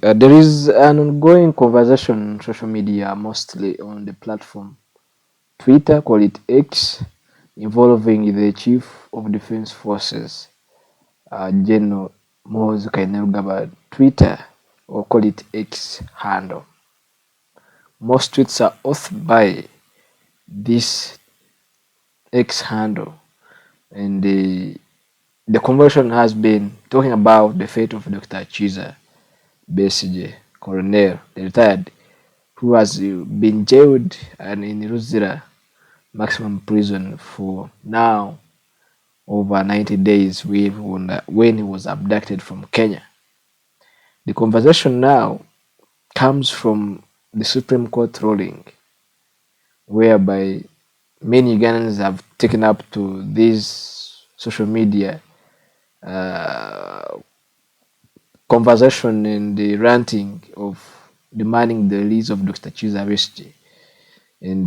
There is an ongoing conversation on social media, mostly on the platform Twitter, call it X, involving the Chief of Defense Forces, General Muhoozi Twitter, or call it X handle. Most tweets are authored by this X handle, and the conversation has been talking about the fate of Dr. Chiza Besigye, Colonel, the retired, who has been jailed and in Ruzira maximum prison for now over 90 days when he was abducted from Kenya. The conversation now comes from the Supreme Court ruling, whereby many Ugandans have taken up to this social media uh, conversation and the ranting of demanding the release of Dr. Chiza Besigye. And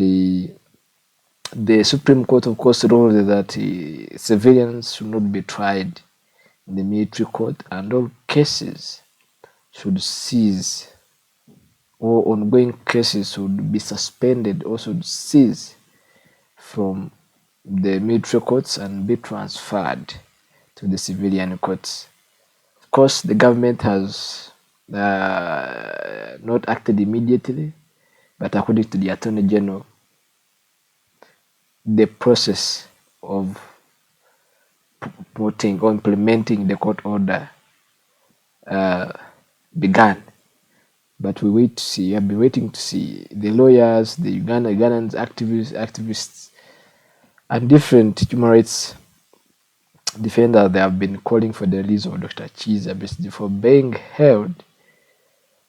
the Supreme Court, of course, ruled that civilians should not be tried in the military court and all cases should cease, or ongoing cases should be suspended or should cease from the military courts and be transferred to the civilian courts. Of course, the government has not acted immediately, but according to the Attorney General, the process of putting or implementing the court order uh, began. But we wait to see. I've been waiting to see the lawyers, the Ugandans, activists, and different human rights defenders. They have been calling for the release of Dr. Chiza Besigye for being held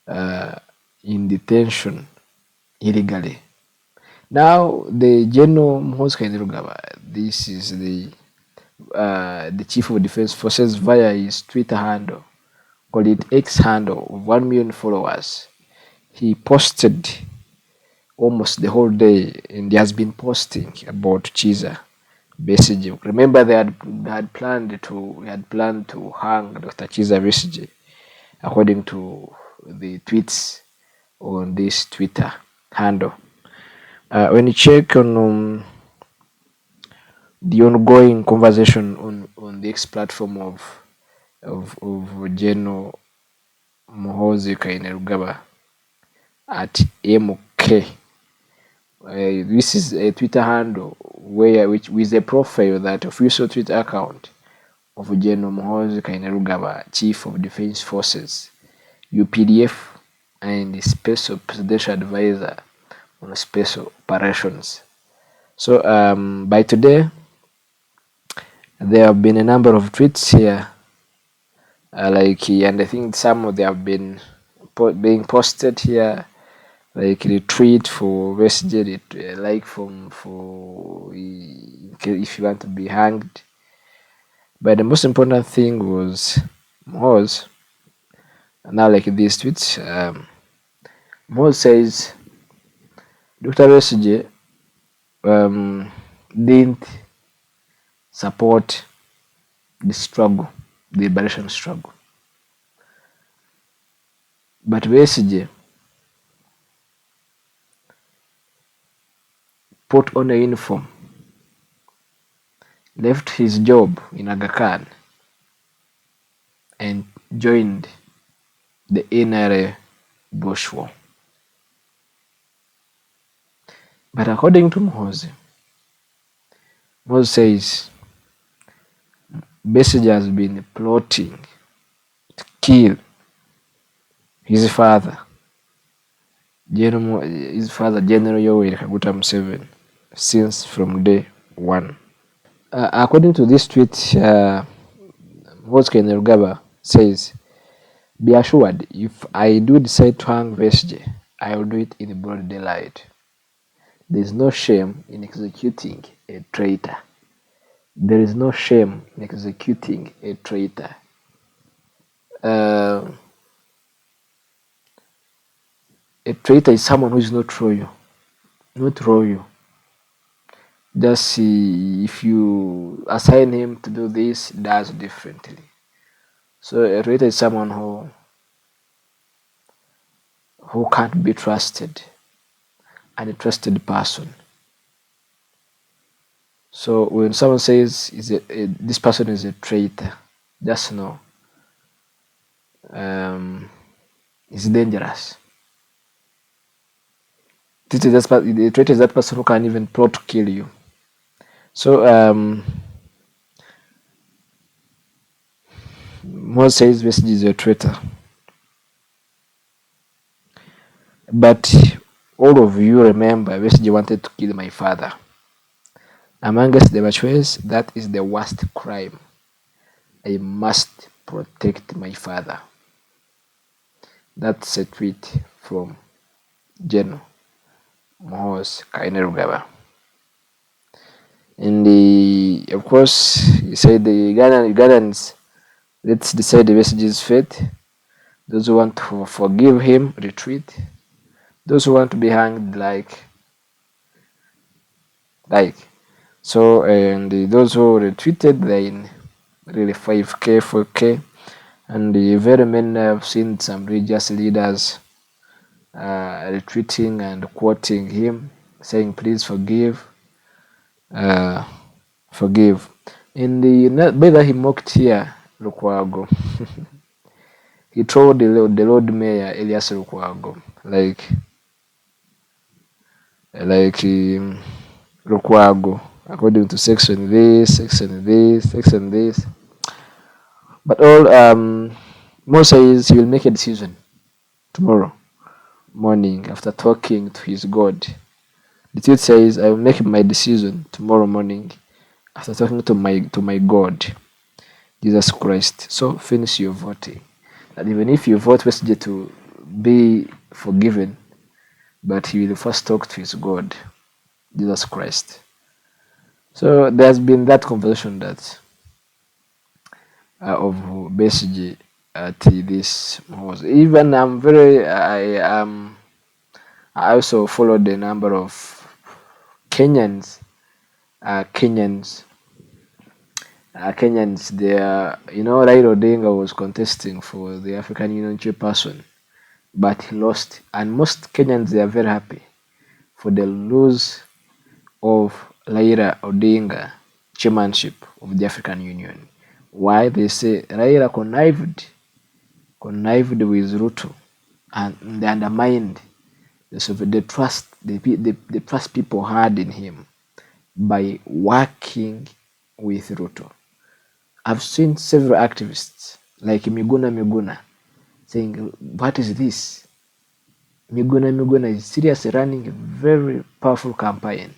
uh, in detention illegally. Now, the General Muhoozi, this is the Chief of Defense Forces, via his Twitter handle, called it X handle, of 1 million followers. He posted almost the whole day, and he has been posting about Chiza Besigye. Remember, they had planned to hang Dr. Chiza Besigye, according to the tweets on this Twitter handle. When you check on the ongoing conversation on the X platform of General Muhoozi at MK. This is a Twitter handle which with a profile, that official Twitter account of General Muhoozi Chief of Defense Forces, UPDF, and Special Presidential Advisor on Special Operations. So by today, there have been a number of tweets here, and I think some of them have been being posted here, like retweet for Besigye, like for if you want to be hanged. But the most important thing was now, like these tweets, says Dr. Besigye didn't support the struggle, the liberation struggle, but Besigye put on a uniform, left his job in Aga Khan, and joined the NRA Bush War. But according to Muhoozi says Besigye has been plotting to kill his father, General Yoweri Kaguta Museveni, since from day one. According to this tweet, Muhoozi says, "Be assured, if I do decide to hang Besigye, I will do it in broad daylight. There is no shame in executing a traitor. There is no shame in executing a traitor." A traitor is someone who is not loyal. Just if you assign him to do this, does differently. So a traitor is someone who who can't be trusted, and a trusted person. So when someone says this person is a traitor, just know it's dangerous. The traitor is that person who can even plot to kill you. So Muhoozi says Besigye is a traitor. But all of you remember Besigye wanted to kill my father. Amongst the Bachues, that is the worst crime. I must protect my father. That's a tweet from General Muhoozi Kainerugaba. And of course, he said the Ugandans, let's decide the Besigye's fate. Those who want to forgive him, retreat. Those who want to be hanged, like. So, and those who retreated, they in really 5K, 4K. And very many have seen some religious leaders retweeting and quoting him, saying, please forgive, forgive. In the whether he mocked here, Lukwago. He told the Lord Mayor, Elias Lukwago, like Lukwago, according to section this, section this, section this. But all Mo says he will make a decision tomorrow morning after talking to his God. The tweet says, I will make my decision tomorrow morning after talking to my God, Jesus Christ. So finish your voting. And even if you vote Besigye to be forgiven, but he will first talk to his God, Jesus Christ. So there's been that conversation that of Besigye at this was even I also followed a number of Kenyans. Kenyans, Raila Odinga was contesting for the African Union chairperson, but he lost. And most Kenyans, they are very happy for the loss of Raila Odinga chairmanship of the African Union. Why? They say Raila connived with Ruto, and they undermined the trust people had in him by working with Ruto. I've seen several activists like Miguna saying, what is this? Miguna is seriously running a very powerful campaign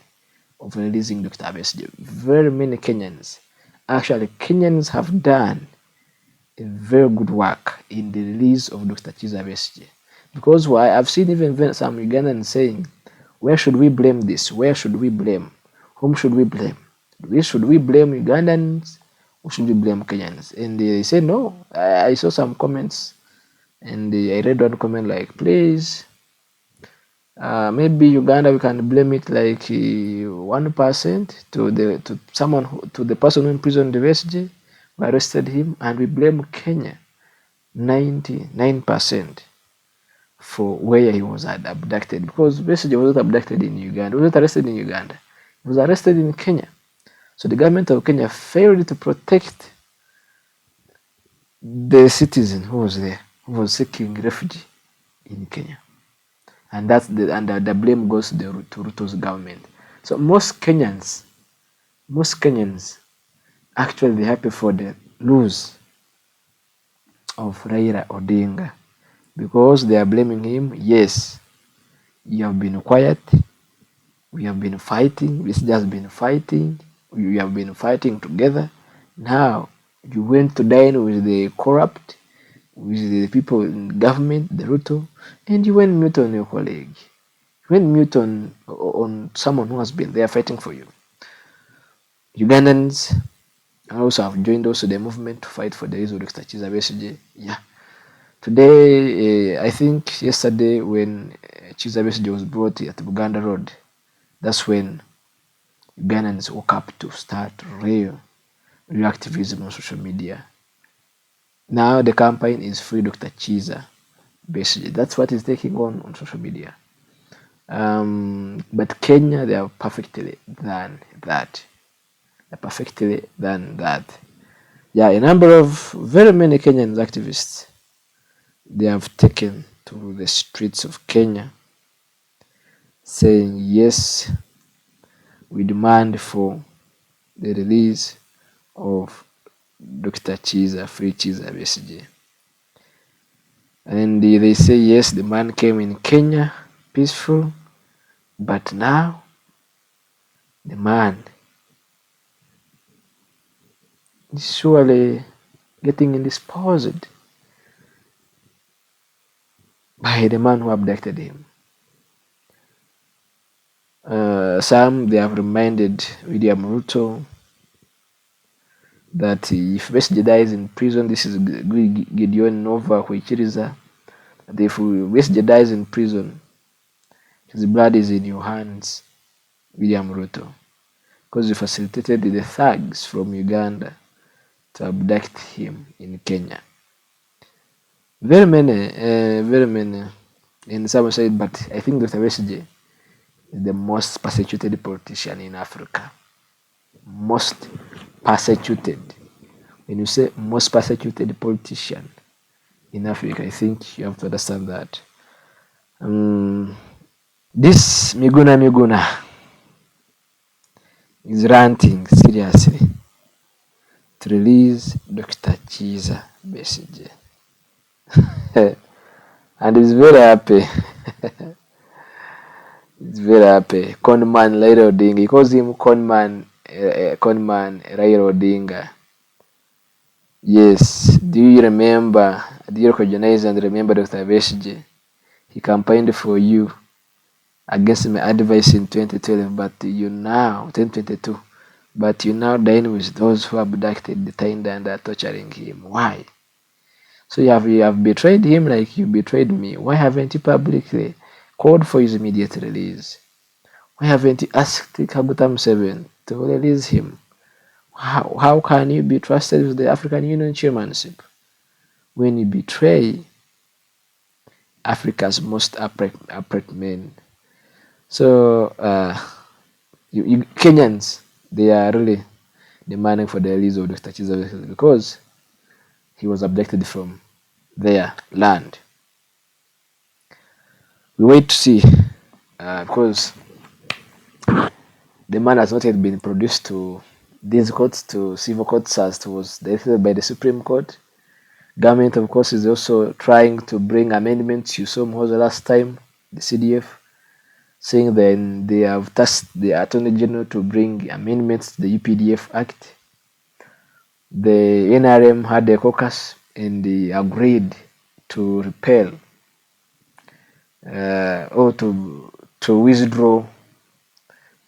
of releasing Dr. Besigye. Very many Kenyans have done a very good work in the release of Dr. Besigye. Because why? I've seen even some Ugandans saying, where should we blame this? Where should we blame? Whom should we blame? Should we blame Ugandans or should we blame Kenyans? And they say no. I saw some comments, and I read one comment like, please, maybe Uganda, we can blame it like 1% to the person who imprisoned the Besigye, who arrested him, and we blame Kenya 99% for where he was abducted, because Besigye was not abducted in Uganda, he was not arrested in Uganda, he was arrested in Kenya. So the government of Kenya failed to protect the citizen who was there, who was seeking refuge in Kenya. And the blame goes to Ruto's government. So most Kenyans actually they're happy for the lose of Raila Odinga, because they are blaming him. Yes, you have been quiet, we have been fighting, it's just been fighting, we have been fighting together. Now you went to dine with the corrupt, with the people in government, the Ruto, and you went mute on your colleague. You went mute on someone who has been there fighting for you. Ugandans also have joined also the movement to fight for the release of Dr. Besigye. Yeah. Today, I think yesterday when Besigye was brought at Buganda Road, that's when Ugandans woke up to start real activism on social media. Now the campaign is Free Dr. Chiza. Basically, that's what is taking on social media. But Kenya, they are perfectly than that. They're perfectly than that. Yeah, a number of very many Kenyan activists, they have taken to the streets of Kenya saying, yes, we demand for the release of Dr. Chiza, Free Chiza Besigye. And they say, yes, the man came in Kenya peaceful, but now the man is surely getting indisposed by the man who abducted him. Some, they have reminded William Ruto that if Besigye dies in prison, this is Gideon Nova Huichiriza, that if Besigye dies in prison, his blood is in your hands, William Ruto, because you facilitated the thugs from Uganda to abduct him in Kenya. Very many. And some said, but I think Dr. Besigye is the most persecuted politician in Africa. Most persecuted. When you say most persecuted politician in Africa, I think you have to understand that. This Miguna is ranting seriously to release Dr. Chiza Besigye. And he's very happy. He's very happy. Conman Raila Odinga. He calls him Conman Raila Odinga. Yes. Do you recognize and remember Dr. Besigye? He campaigned for you against my advice in 2012, but you now, 2022, but you now dine with those who abducted, detained, and are torturing him. Why? So you have betrayed him like you betrayed me. Why haven't you publicly called for his immediate release? Why haven't you asked Kaguta Museveni to release him? How can you be trusted with the African Union chairmanship when you betray Africa's most upright men? So Kenyans, they are really demanding for the release of Dr. Chiza because he was abducted from their land. We wait to see because the man has not yet been produced to these courts, to civil courts, as it was directed by the Supreme Court. Government, of course, is also trying to bring amendments. You saw Muhoozi last time, the CDF, saying that they have tasked the Attorney General to bring amendments to the UPDF Act. The NRM had a caucus and they agreed to repel or to withdraw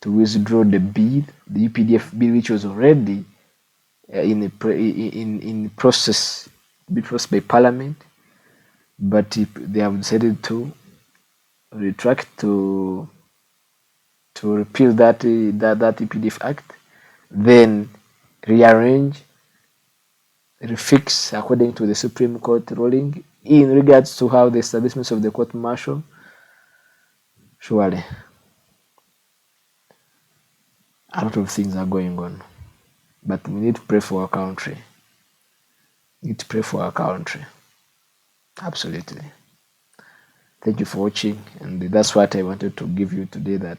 the bill, the UPDF bill, which was already in process by Parliament, but they have decided to retract to repeal that UPDF Act, then rearrange, refix according to the Supreme Court ruling in regards to how the establishment of the court martial. Surely a lot of things are going on, but we need to pray for our country. We need to pray for our country. Absolutely. Thank you for watching, and that's what I wanted to give you today, that